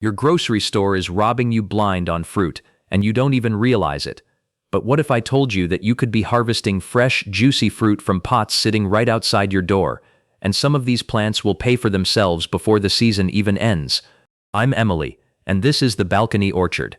Your grocery store is robbing you blind on fruit, and you don't even realize it. But what if I told you that you could be harvesting fresh, juicy fruit from pots sitting right outside your door, and some of these plants will pay for themselves before the season even ends? I'm Emily, and this is the Balcony Orchard.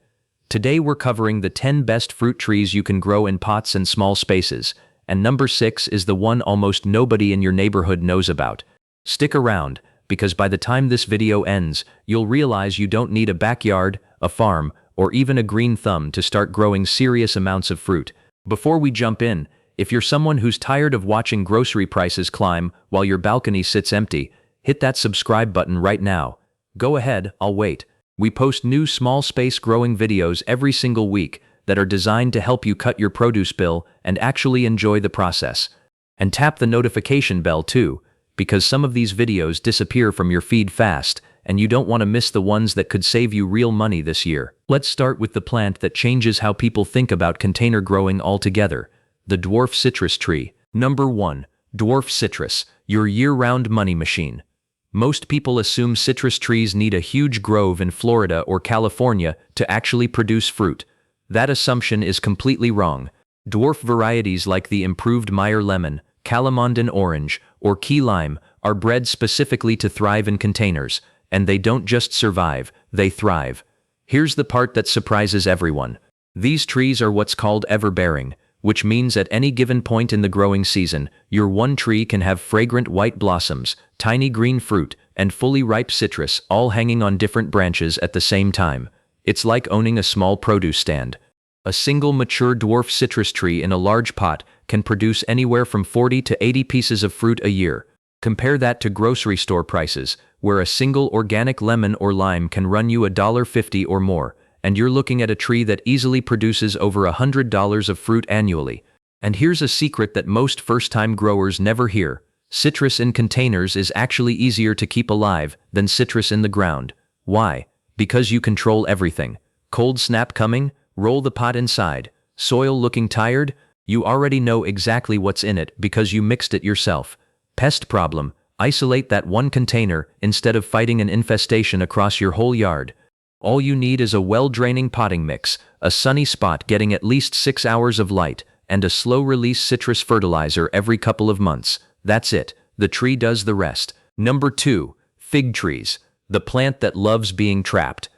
Today we're covering the 10 best fruit trees you can grow in pots and small spaces, and number 6 is the one almost nobody in your neighborhood knows about. Stick around, because by the time this video ends, you'll realize you don't need a backyard, a farm, or even a green thumb to start growing serious amounts of fruit. Before we jump in, if you're someone who's tired of watching grocery prices climb while your balcony sits empty, hit that subscribe button right now. Go ahead, I'll wait. We post new small space growing videos every single week that are designed to help you cut your produce bill and actually enjoy the process. And tap the notification bell too, because some of these videos disappear from your feed fast, and you don't want to miss the ones that could save you real money this year. Let's start with the plant that changes how people think about container growing altogether, the dwarf citrus tree. Number 1. Dwarf citrus, your year-round money machine. Most people assume citrus trees need a huge grove in Florida or California to actually produce fruit. That assumption is completely wrong. Dwarf varieties like the improved Meyer lemon, Calamandan orange, or key lime are bred specifically to thrive in containers, and they don't just survive, they thrive. Here's the part that surprises everyone. These trees are what's called everbearing, which means at any given point in the growing season, your one tree can have fragrant white blossoms, tiny green fruit, and fully ripe citrus all hanging on different branches at the same time. It's like owning a small produce stand. A single mature dwarf citrus tree in a large pot can produce anywhere from 40 to 80 pieces of fruit a year. Compare that to grocery store prices, where a single organic lemon or lime can run you $1.50 or more, and you're looking at a tree that easily produces over $100 of fruit annually. And here's a secret that most first-time growers never hear. Citrus in containers is actually easier to keep alive than citrus in the ground. Why? Because you control everything. Cold snap coming? Roll the pot inside. Soil looking tired? You already know exactly what's in it because you mixed it yourself. Pest problem? Isolate that one container instead of fighting an infestation across your whole yard. All you need is a well-draining potting mix, a sunny spot getting at least 6 hours of light, and a slow-release citrus fertilizer every couple of months. That's it. The tree does the rest. Number 2. Fig trees, the plant that loves being trapped.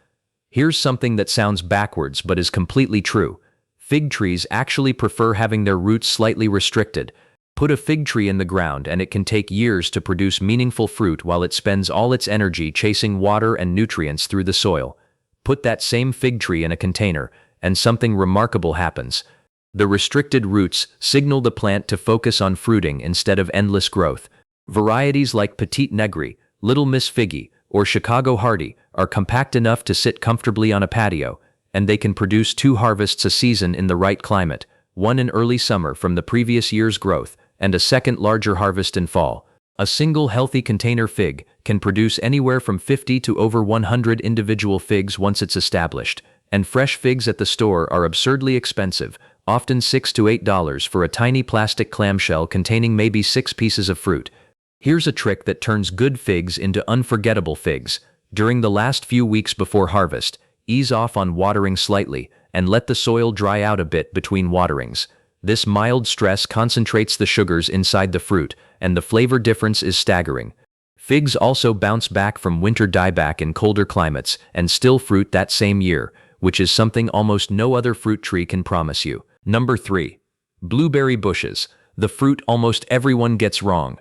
Here's something that sounds backwards but is completely true. Fig trees actually prefer having their roots slightly restricted. Put a fig tree in the ground and it can take years to produce meaningful fruit while it spends all its energy chasing water and nutrients through the soil. Put that same fig tree in a container, and something remarkable happens. The restricted roots signal the plant to focus on fruiting instead of endless growth. Varieties like Petite Negri, Little Miss Figgy, or Chicago Hardy are compact enough to sit comfortably on a patio, and they can produce 2 harvests a season in the right climate, one in early summer from the previous year's growth, and a second larger harvest in fall. A single healthy container fig can produce anywhere from 50 to over 100 individual figs once it's established, and fresh figs at the store are absurdly expensive, often $6 to $8 for a tiny plastic clamshell containing maybe 6 pieces of fruit. Here's a trick that turns good figs into unforgettable figs. During the last few weeks before harvest, ease off on watering slightly and let the soil dry out a bit between waterings. This mild stress concentrates the sugars inside the fruit, and the flavor difference is staggering. Figs also bounce back from winter dieback in colder climates and still fruit that same year, which is something almost no other fruit tree can promise you. Number 3. Blueberry bushes, the fruit almost everyone gets wrong.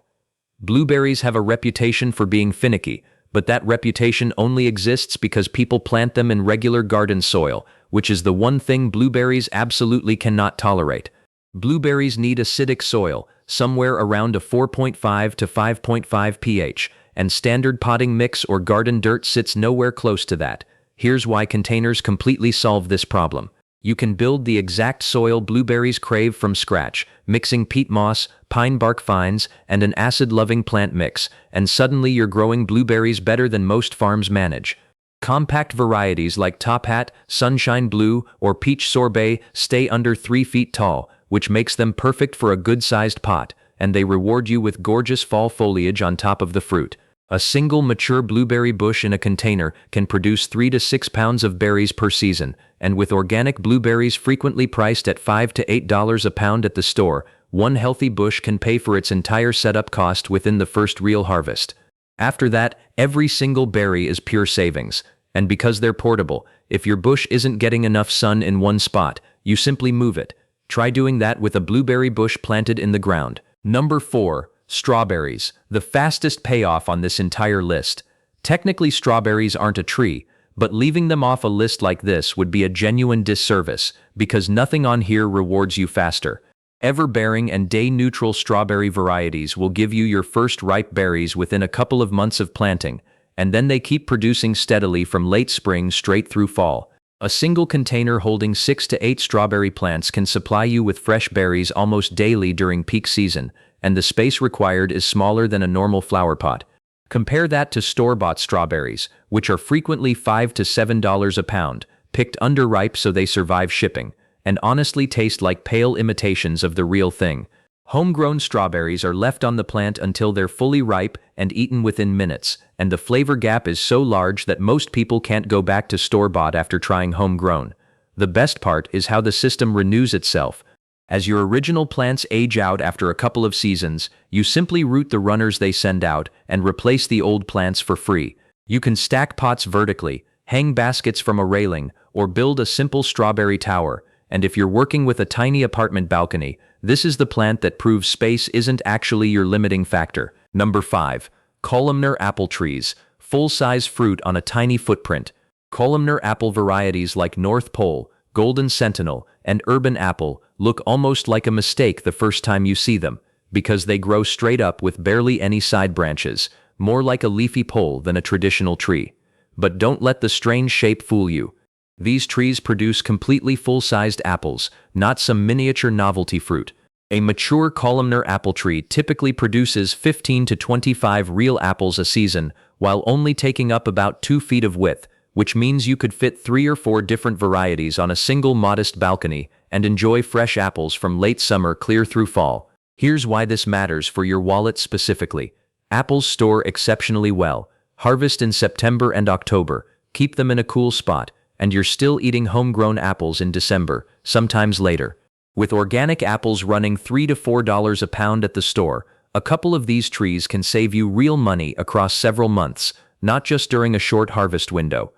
Blueberries have a reputation for being finicky, but that reputation only exists because people plant them in regular garden soil, which is the one thing blueberries absolutely cannot tolerate. Blueberries need acidic soil, somewhere around a 4.5 to 5.5 pH, and standard potting mix or garden dirt sits nowhere close to that. Here's why containers completely solve this problem. You can build the exact soil blueberries crave from scratch, mixing peat moss, pine bark fines, and an acid-loving plant mix, and suddenly you're growing blueberries better than most farms manage. Compact varieties like Top Hat, Sunshine Blue, or Peach Sorbet stay under 3 feet tall, which makes them perfect for a good-sized pot, and they reward you with gorgeous fall foliage on top of the fruit. A single mature blueberry bush in a container can produce 3 to 6 pounds of berries per season, and with organic blueberries frequently priced at $5 to $8 a pound at the store, one healthy bush can pay for its entire setup cost within the first real harvest. After that, every single berry is pure savings. And because they're portable, if your bush isn't getting enough sun in one spot, you simply move it. Try doing that with a blueberry bush planted in the ground. Number 4. Strawberries, the fastest payoff on this entire list. Technically, strawberries aren't a tree, but leaving them off a list like this would be a genuine disservice, because nothing on here rewards you faster. Ever-bearing and day-neutral strawberry varieties will give you your first ripe berries within a couple of months of planting, and then they keep producing steadily from late spring straight through fall. A single container holding 6 to 8 strawberry plants can supply you with fresh berries almost daily during peak season, and the space required is smaller than a normal flower pot. Compare that to store-bought strawberries, which are frequently $5 to $7 a pound, picked underripe so they survive shipping, and honestly taste like pale imitations of the real thing. Homegrown strawberries are left on the plant until they're fully ripe and eaten within minutes, and the flavor gap is so large that most people can't go back to store-bought after trying homegrown. The best part is how the system renews itself. As your original plants age out after a couple of seasons, you simply root the runners they send out and replace the old plants for free. You can stack pots vertically, hang baskets from a railing, or build a simple strawberry tower. And if you're working with a tiny apartment balcony, this is the plant that proves space isn't actually your limiting factor. Number 5. Columnar apple trees, full-size fruit on a tiny footprint. Columnar apple varieties like North Pole, Golden Sentinel, and Urban Apple look almost like a mistake the first time you see them, because they grow straight up with barely any side branches, more like a leafy pole than a traditional tree. But don't let the strange shape fool you. These trees produce completely full-sized apples, not some miniature novelty fruit. A mature columnar apple tree typically produces 15 to 25 real apples a season, while only taking up about 2 feet of width, which means you could fit 3 or 4 different varieties on a single modest balcony and enjoy fresh apples from late summer clear through fall. Here's why this matters for your wallet specifically. Apples store exceptionally well. Harvest in September and October. Keep them in a cool spot, and you're still eating homegrown apples in December, sometimes later. With organic apples running $3 to $4 a pound at the store, a couple of these trees can save you real money across several months, not just during a short harvest window.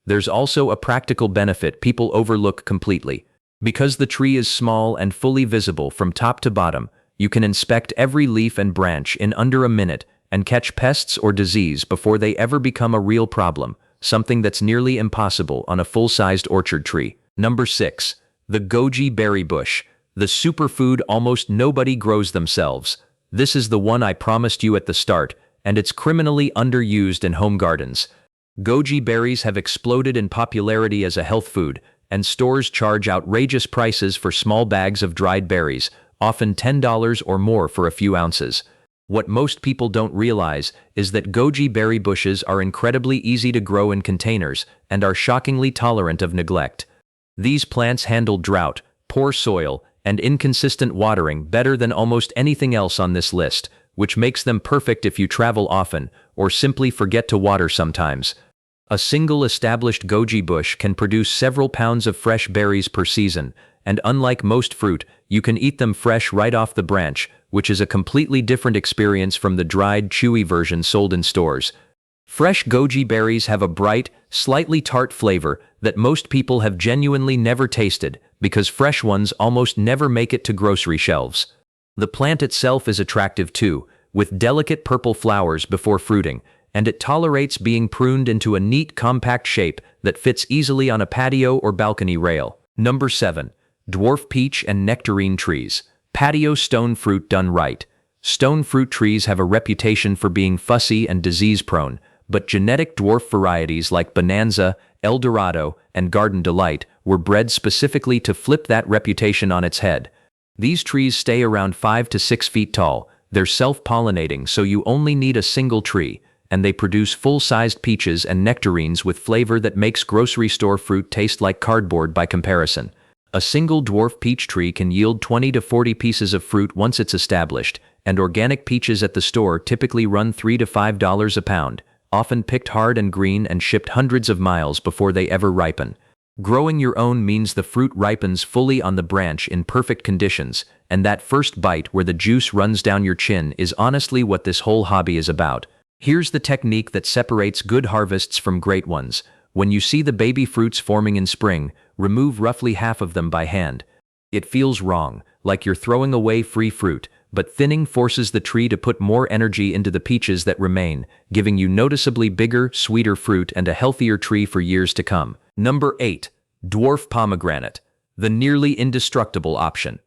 There's also a practical benefit people overlook completely. Because the tree is small and fully visible from top to bottom, you can inspect every leaf and branch in under a minute and catch pests or disease before they ever become a real problem, something that's nearly impossible on a full-sized orchard tree. Number 6. The goji berry bush, the superfood almost nobody grows themselves. This is the one I promised you at the start, and it's criminally underused in home gardens. Goji berries have exploded in popularity as a health food, and stores charge outrageous prices for small bags of dried berries, often $10 or more for a few ounces. What most people don't realize is that goji berry bushes are incredibly easy to grow in containers and are shockingly tolerant of neglect. These plants handle drought, poor soil, and inconsistent watering better than almost anything else on this list, which makes them perfect if you travel often or simply forget to water sometimes. A single established goji bush can produce several pounds of fresh berries per season, and unlike most fruit, you can eat them fresh right off the branch, which is a completely different experience from the dried, chewy version sold in stores. Fresh goji berries have a bright, slightly tart flavor that most people have genuinely never tasted because fresh ones almost never make it to grocery shelves. The plant itself is attractive too, with delicate purple flowers before fruiting, and it tolerates being pruned into a neat, compact shape that fits easily on a patio or balcony rail. Number 7. Dwarf peach and nectarine trees. Patio stone fruit done right. Stone fruit trees have a reputation for being fussy and disease-prone, but genetic dwarf varieties like Bonanza, El Dorado, and Garden Delight were bred specifically to flip that reputation on its head. These trees stay around 5 to 6 feet tall. They're self-pollinating, so you only need a single tree, and they produce full-sized peaches and nectarines with flavor that makes grocery store fruit taste like cardboard by comparison. A single dwarf peach tree can yield 20 to 40 pieces of fruit once it's established, and organic peaches at the store typically run $3 to $5 a pound, often picked hard and green and shipped hundreds of miles before they ever ripen. Growing your own means the fruit ripens fully on the branch in perfect conditions, and that first bite where the juice runs down your chin is honestly what this whole hobby is about. Here's the technique that separates good harvests from great ones. When you see the baby fruits forming in spring, remove roughly half of them by hand. It feels wrong, like you're throwing away free fruit, but thinning forces the tree to put more energy into the peaches that remain, giving you noticeably bigger, sweeter fruit and a healthier tree for years to come. Number 8. Dwarf pomegranate, the nearly indestructible option.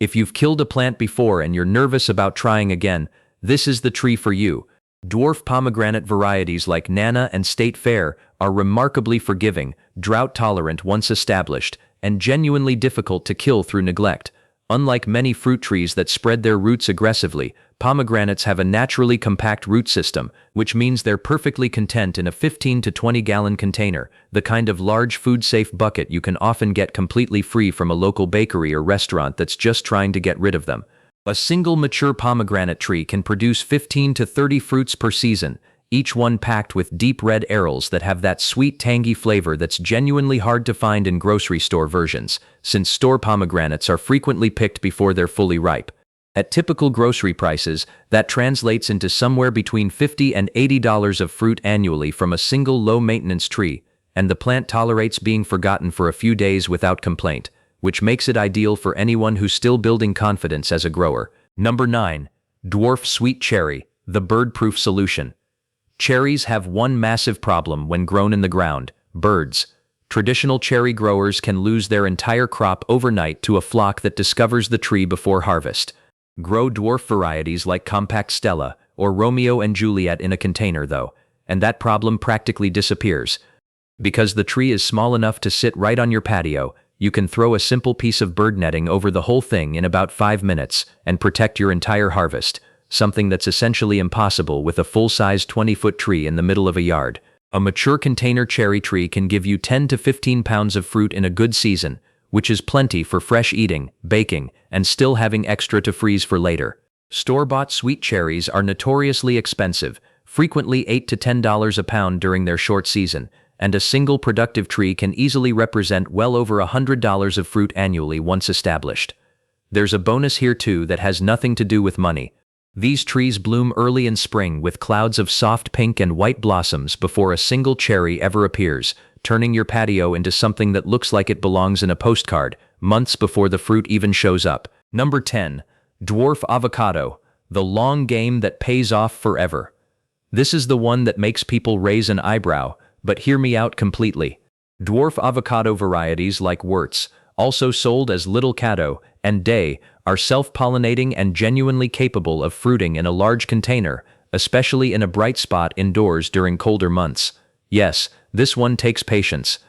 If you've killed a plant before and you're nervous about trying again, this is the tree for you. Dwarf pomegranate varieties like Nana and State Fair are remarkably forgiving, drought-tolerant once established, and genuinely difficult to kill through neglect. Unlike many fruit trees that spread their roots aggressively, pomegranates have a naturally compact root system, which means they're perfectly content in a 15 to 20-gallon container, the kind of large food-safe bucket you can often get completely free from a local bakery or restaurant that's just trying to get rid of them. A single mature pomegranate tree can produce 15 to 30 fruits per season, each one packed with deep red arils that have that sweet, tangy flavor that's genuinely hard to find in grocery store versions, since store pomegranates are frequently picked before they're fully ripe. At typical grocery prices, that translates into somewhere between $50 and $80 of fruit annually from a single low-maintenance tree, and the plant tolerates being forgotten for a few days without complaint, which makes it ideal for anyone who's still building confidence as a grower. Number 9. Dwarf sweet cherry, the bird-proof solution. Cherries have one massive problem when grown in the ground: birds. Traditional cherry growers can lose their entire crop overnight to a flock that discovers the tree before harvest. Grow dwarf varieties like Compact Stella or Romeo and Juliet in a container, though, and that problem practically disappears. Because the tree is small enough to sit right on your patio, you can throw a simple piece of bird netting over the whole thing in about 5 minutes and protect your entire harvest, something that's essentially impossible with a full-size 20-foot tree in the middle of a yard. A mature container cherry tree can give you 10 to 15 pounds of fruit in a good season, which is plenty for fresh eating, baking, and still having extra to freeze for later. Store-bought sweet cherries are notoriously expensive, frequently $8 to $10 a pound during their short season, and a single productive tree can easily represent well over $100 of fruit annually once established. There's a bonus here too that has nothing to do with money. These trees bloom early in spring with clouds of soft pink and white blossoms before a single cherry ever appears, turning your patio into something that looks like it belongs in a postcard, months before the fruit even shows up. Number 10. Dwarf avocado, the long game that pays off forever. This is the one that makes people raise an eyebrow, but hear me out completely. Dwarf avocado varieties like Wurtz, also sold as Little Caddo, and Day, are self-pollinating and genuinely capable of fruiting in a large container, especially in a bright spot indoors during colder months. Yes, this one takes patience.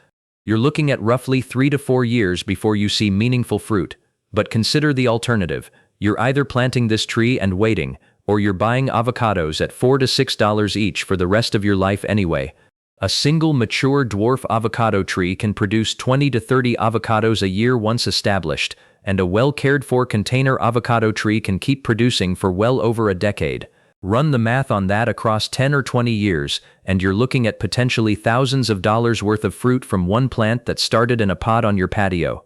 You're looking at roughly 3 to 4 years before you see meaningful fruit, but consider the alternative. You're either planting this tree and waiting, or you're buying avocados at $4 to $6 each for the rest of your life anyway. A single mature dwarf avocado tree can produce 20 to 30 avocados a year once established, and a well-cared-for container avocado tree can keep producing for well over a decade. Run the math on that across 10 or 20 years, and you're looking at potentially thousands of dollars worth of fruit from one plant that started in a pot on your patio.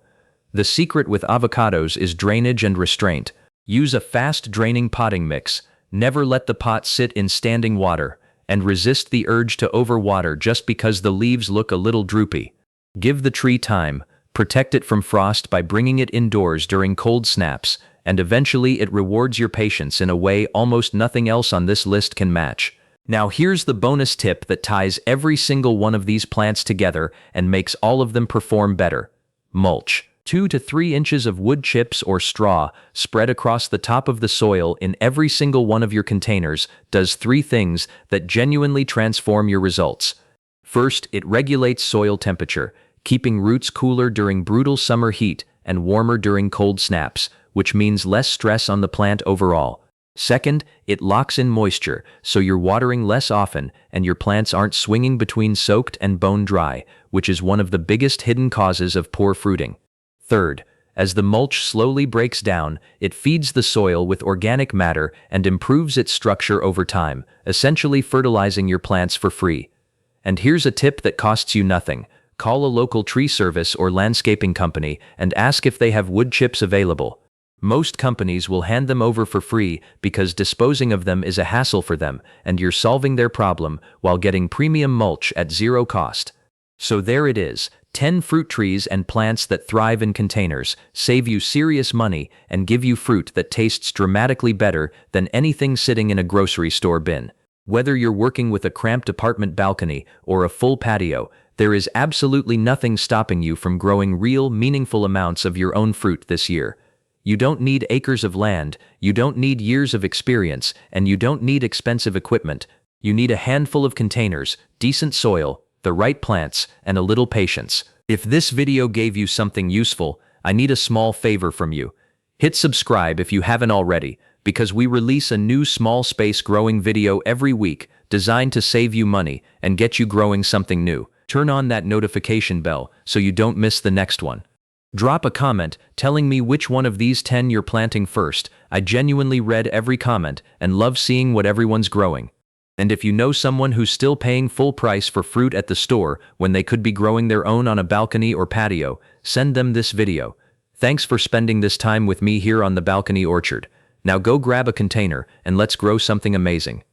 The secret with avocados is drainage and restraint. Use a fast-draining potting mix, never let the pot sit in standing water, and resist the urge to overwater just because the leaves look a little droopy. Give the tree time, protect it from frost by bringing it indoors during cold snaps, and eventually it rewards your patience in a way almost nothing else on this list can match. Now here's the bonus tip that ties every single one of these plants together and makes all of them perform better. Mulch. 2 to 3 inches of wood chips or straw spread across the top of the soil in every single one of your containers does 3 things that genuinely transform your results. First, it regulates soil temperature, keeping roots cooler during brutal summer heat and warmer during cold snaps, which means less stress on the plant overall. Second, it locks in moisture, so you're watering less often and your plants aren't swinging between soaked and bone dry, which is one of the biggest hidden causes of poor fruiting. Third, As the mulch slowly breaks down, it feeds the soil with organic matter and improves its structure over time, essentially fertilizing your plants for free. And here's a tip that costs you nothing. Call a local tree service or landscaping company and ask if they have wood chips available. Most companies will hand them over for free because disposing of them is a hassle for them, and you're solving their problem while getting premium mulch at zero cost. So there it is, 10 fruit trees and plants that thrive in containers, save you serious money, and give you fruit that tastes dramatically better than anything sitting in a grocery store bin. Whether you're working with a cramped apartment balcony or a full patio, there is absolutely nothing stopping you from growing real, meaningful amounts of your own fruit this year. You don't need acres of land, you don't need years of experience, and you don't need expensive equipment. You need a handful of containers, decent soil, the right plants, and a little patience. If this video gave you something useful, I need a small favor from you. Hit subscribe if you haven't already, because we release a new small space growing video every week designed to save you money and get you growing something new. Turn on that notification bell so you don't miss the next one. Drop a comment telling me which one of these 10 you're planting first. I genuinely read every comment and love seeing what everyone's growing. And if you know someone who's still paying full price for fruit at the store when they could be growing their own on a balcony or patio, send them this video. Thanks for spending this time with me here on the balcony orchard. Now go grab a container and let's grow something amazing.